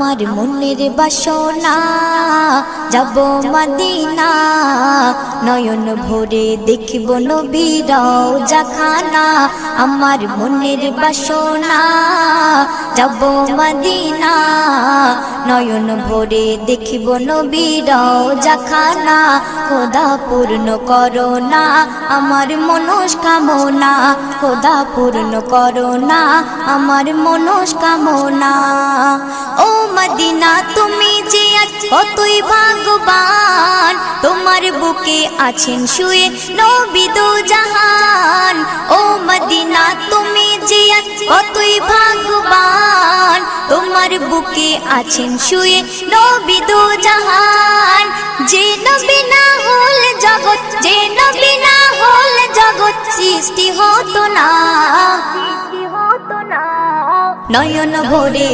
আমার মনের বাসনা যাব মদিনা নয়ন ভরে দেখিব নবীর রওজাখানা আমার মনের বাসনা যাব মদিনা নয়ন ভরে দেখিব নবীর রওজাখানা খোদা পূর্ণ করো না আমার মনস্কামনা খোদা পূর্ণ করো না আমার মনস্কামনা ও মদিনা তুমি যে কতই ভাগ্যবান তোমার বুকে আছেন শুয়ে নবী দো জাহান ও মদিনা তুমি যে কতই ভাগ্যবান তোমার বুকে আছেন শুয়ে নবী দো জাহান যে নবী না হল জগৎ যে নবী না হল জগৎ সৃষ্টি হতো না নয়ন ভরে